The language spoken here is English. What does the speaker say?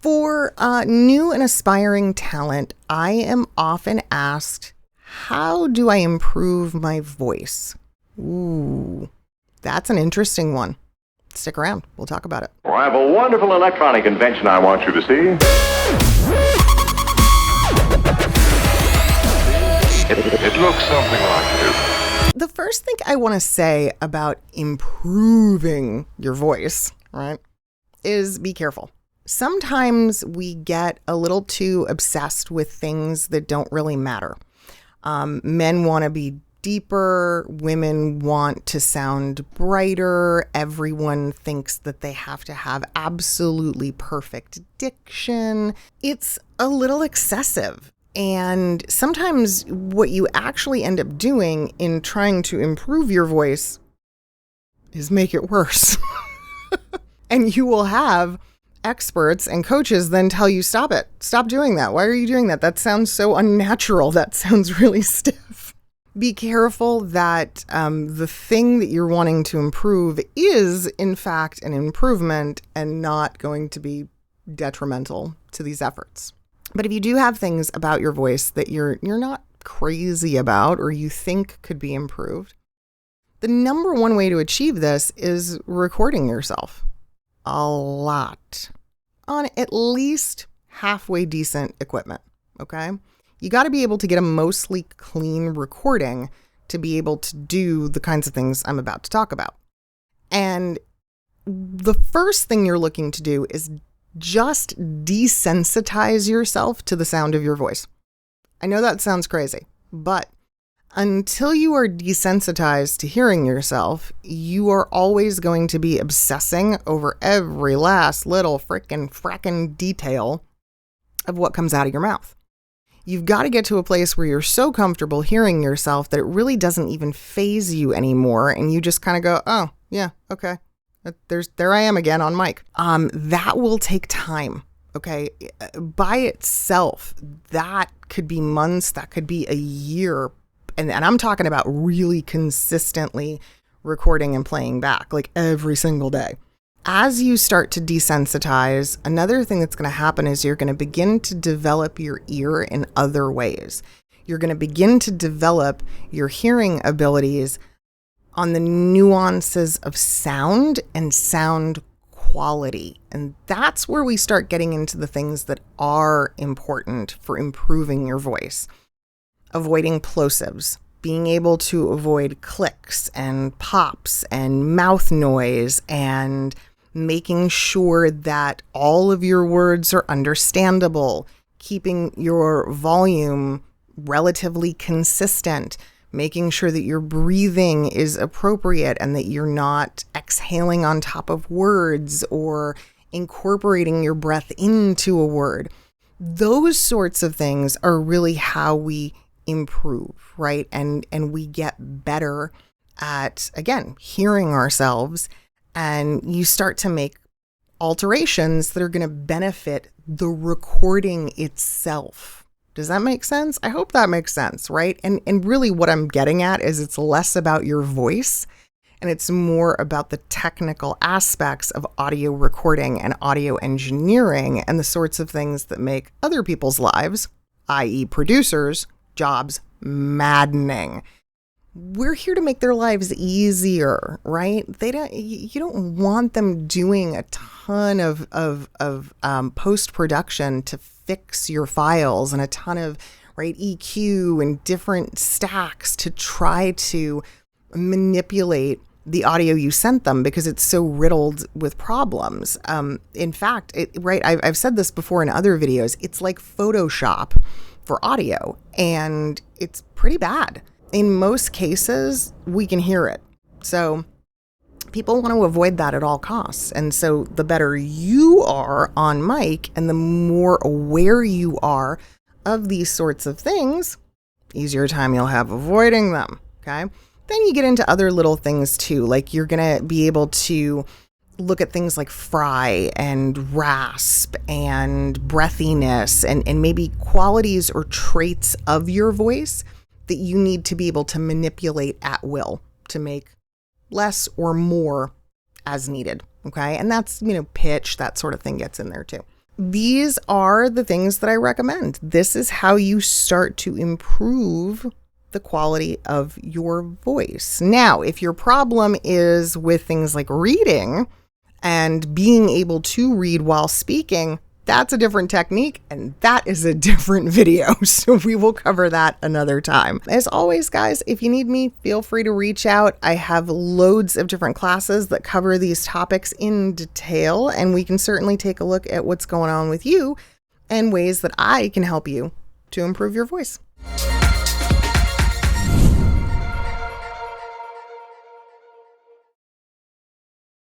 For new and aspiring talent, I am often asked, how do I improve my voice? Ooh, that's an interesting one. Stick around. We'll talk about it. Well, I have a wonderful electronic invention I want you to see. It looks something like this. The first thing I want to say about improving your voice, right, is be careful. Sometimes we get a little too obsessed with things that don't really matter. Men want to be deeper. Women want to sound brighter. Everyone thinks that they have to have absolutely perfect diction. It's a little excessive. And sometimes what you actually end up doing in trying to improve your voice is make it worse. And you will have experts and coaches then tell you, stop it. Stop doing that. Why are you doing that? That sounds so unnatural. That sounds really stiff. Be careful that the thing that you're wanting to improve is, in fact, an improvement and not going to be detrimental to these efforts. But if you do have things about your voice that you're not crazy about or you think could be improved, the number one way to achieve this is recording yourself a lot on at least halfway decent equipment, okay? You got to be able to get a mostly clean recording to be able to do the kinds of things I'm about to talk about. And the first thing you're looking to do is just desensitize yourself to the sound of your voice. I know that sounds crazy, but until you are desensitized to hearing yourself, you are always going to be obsessing over every last little frackin' detail of what comes out of your mouth. You've got to get to a place where you're so comfortable hearing yourself that it really doesn't even faze you anymore, and you just kind of go, oh, yeah, okay. There I am again on mic. That will take time, okay? By itself, that could be months, that could be a year. And I'm talking about really consistently recording and playing back, like every single day. As you start to desensitize, another thing that's going to happen is you're going to begin to develop your ear in other ways. You're going to begin to develop your hearing abilities on the nuances of sound and sound quality. And that's where we start getting into the things that are important for improving your voice. Avoiding plosives, being able to avoid clicks and pops and mouth noise, and making sure that all of your words are understandable, keeping your volume relatively consistent, making sure that your breathing is appropriate and that you're not exhaling on top of words or incorporating your breath into a word. Those sorts of things are really how we improve, right? And we get better at, again, hearing ourselves, and you start to make alterations that are going to benefit the recording itself. Does that make sense? I hope that makes sense, right? And really what I'm getting at is it's less about your voice and it's more about the technical aspects of audio recording and audio engineering and the sorts of things that make other people's lives, i.e. producers, jobs maddening. We're here to make their lives easier, right? You don't want them doing a ton of post-production to fix your files and a ton of EQ and different stacks to try to manipulate the audio you sent them because it's so riddled with problems. In fact, I've said this before in other videos, it's like Photoshop for audio, and it's pretty bad. In most cases, we can hear it. So people want to avoid that at all costs. And so the better you are on mic and the more aware you are of these sorts of things, easier time you'll have avoiding them, okay? Then you get into other little things too, like you're going to be able to look at things like fry and rasp and breathiness and maybe qualities or traits of your voice that you need to be able to manipulate at will to make less or more as needed. Okay. And that's, pitch, that sort of thing gets in there too. these are the things that I recommend. This is how you start to improve the quality of your voice. Now, if your problem is with things like reading and being able to read while speaking, that's a different technique, and that is a different video. So we will cover that another time. As always, guys, if you need me, feel free to reach out. I have loads of different classes that cover these topics in detail, and we can certainly take a look at what's going on with you and ways that I can help you to improve your voice.